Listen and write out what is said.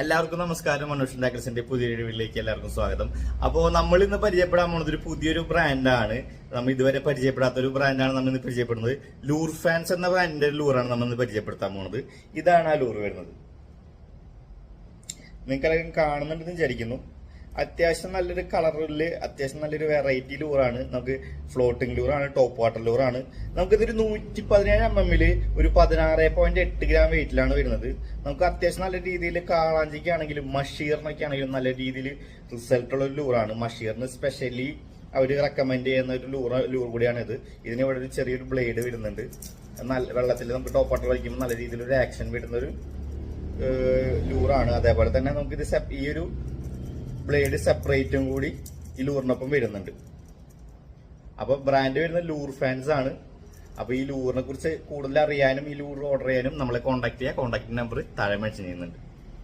എല്ലാവർക്കും നമസ്കാരം. മനോഷ് ടാക്കൽസിന്റെ പുതിയ വീഡിയോയിലേക്ക് എല്ലാവർക്കും സ്വാഗതം. അപ്പോൾ നമ്മൾ ഇന്ന് പരിചയപ്പെടാൻ പോകുന്നത് ഒരു പുതിയൊരു ബ്രാൻഡാണ്. നമ്മൾ ഇതുവരെ പരിചയപ്പെടാത്ത ഒരു ബ്രാൻഡാണ് നമ്മൾ ഇന്ന് പരിചയപ്പെടുന്നത്. ലൂർ ഫാൻസ് എന്ന ബ്രാൻഡിന്റെ ലൂറാണ് നമ്മൾ ഇന്ന് പരിചയപ്പെടുത്താൻ പോകുന്നത്. ഇതാണ് ആ ലൂർ വരുന്നത്. നിങ്ങൾക്കെല്ലാം കാണുന്നുണ്ടെന്ന് വിചാരിക്കുന്നു. അത്യാവശ്യം നല്ലൊരു കളറില് അത്യാവശ്യം നല്ലൊരു വെറൈറ്റി ലൂറാണ്. നമുക്ക് ഫ്ലോട്ടിംഗ് ലൂറാണ്, ടോപ്പ് വാട്ടർ ലൂറാണ്. നമുക്കിതൊരു 117 mm ഒരു 16.8 ഗ്രാം വെയിറ്റിലാണ് വരുന്നത്. നമുക്ക് അത്യാവശ്യം നല്ല രീതിയിൽ കാളാഞ്ചിക്കാണെങ്കിലും മഷീറിനൊക്കെ ആണെങ്കിലും നല്ല രീതിയിൽ റിസൾട്ട് ഉള്ള ഒരു ലൂറാണ്. മഷീറിന് സ്പെഷ്യലി അവർ റെക്കമെൻഡ് ചെയ്യുന്ന ഒരു ലൂർ കൂടിയാണ് ഇത്. ഇതിന് ഇവിടെ ഒരു ചെറിയൊരു ബ്ലേഡ് വരുന്നുണ്ട്. നല്ല വെള്ളത്തിൽ നമുക്ക് ടോപ്പ് വാട്ടർ വലിക്കുമ്പോൾ നല്ല രീതിയിൽ ഒരു ആക്ഷൻ വരുന്ന ഒരു ലൂറാണ്. അതേപോലെ തന്നെ നമുക്കിത് ഈ ഒരു ബ്ലേഡ് സെപ്പറേറ്റും കൂടി ഈ ലൂറിനൊപ്പം വരുന്നുണ്ട്. അപ്പൊ ബ്രാൻഡ് വരുന്ന ലൂർ ഫാൻസ് ആണ്. അപ്പൊ ഈ ലൂറിനെ കുറിച്ച് കൂടുതൽ അറിയാനും ഈ ലൂർ ഓർഡർ ചെയ്യാനും നമ്മളെ കോൺടാക്ട് ചെയ്യുക. കോൺടാക്ട് നമ്പർ താഴെ മെൻഷൻ ചെയ്യുന്നുണ്ട്.